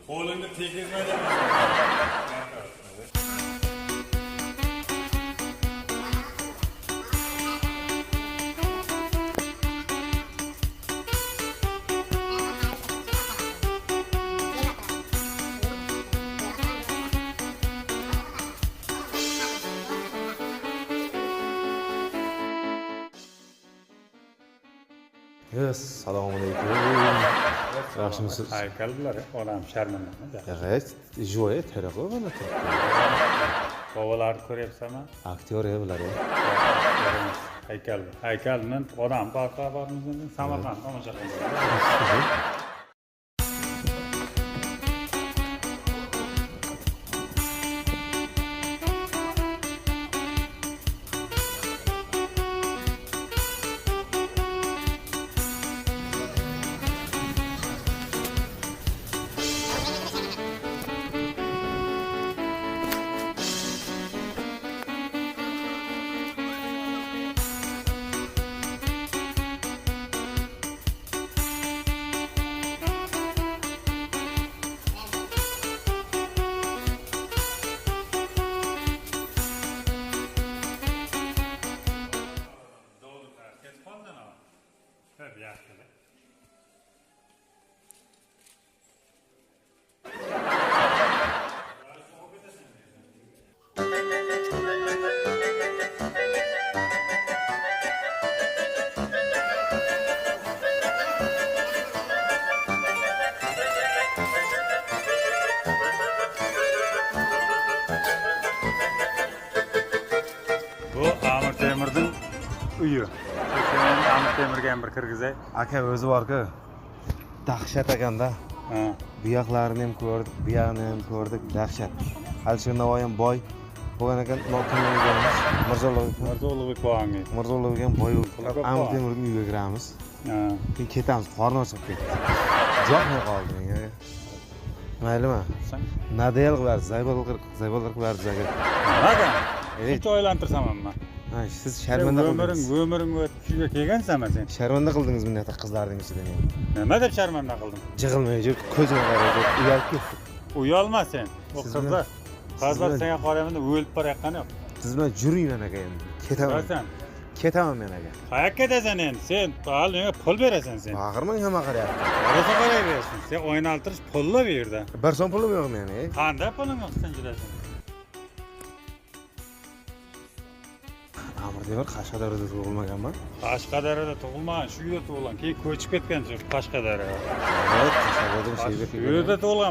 Qo'lingni tegizmaydi. Assalomu alaykum. Yaxshimisiz? Haykallar, onam sharmanda. G'ayet jo'ya tarafa mana turibdi. Bobolarni ko'ryapsanmi? Aktyor bular. Haykalni odam barqaborimizni Samarqand tomosha qilamiz. Tabii yaxshi. Bu Amir Temur'un uyi. Amir Temurga ham bir kirgizay. Aka o'zi bor-ku. Dahshat ekanda. Ha. Bu yoqlarini ham ko'rdik, bu yoqni ham ko'rdik, dahshat. Alisher Navoiy ham boy bo'lgan ekan, notinligimiz. Mirzo-Ulug'bek boğangi. Mirzo-Ulug'bek ham boy bo'lib, Amir Temurning uyiga kiramiz. Ha. Keyin ketamiz, qorni ochib ketdi. Jo'qmay qoldi menga. Maylimi? Nadel qilar, zaybol qilar zaga. Nega? Hech o'ylantirsam hamma. Ha, siz sharmanda qildingiz. O'miring o'tib shuga kelgansanmi sen? Sharmanda qildingiz buni yoqda qizlarning ichida meni. Nima deb sharmanda qildim? Jig'ilmay yurib, ko'zimga qaraydi, uyalib ketdi. Uyalma sen. O Siz qizlar. Qizlar senga qarayapti, o'lib borayotgani yo'q. Siz bilan yuring men aka endi. Ketaman. Qarsan. Ketaman men aka. Qayerga ketasan endi? Sen hali menga pul berasan sen. Bag'irmang hamma qarayapti. Qarasa qarayversin. Sen o'ynaltirish pulli bu yerda. Bir so'm pulim yo'q meni. Qanday puling yo'q sen jurasan? Amir Temur Qashqadaryoda tug'ilmaganman. Qashqadaryoda tug'ilmagan, shu yerda tug'ilgan. Keyin ko'chib ketgan shu Qashqadaryoga. Evet, Qashqadaryoda Shu yerda tug'ilgan.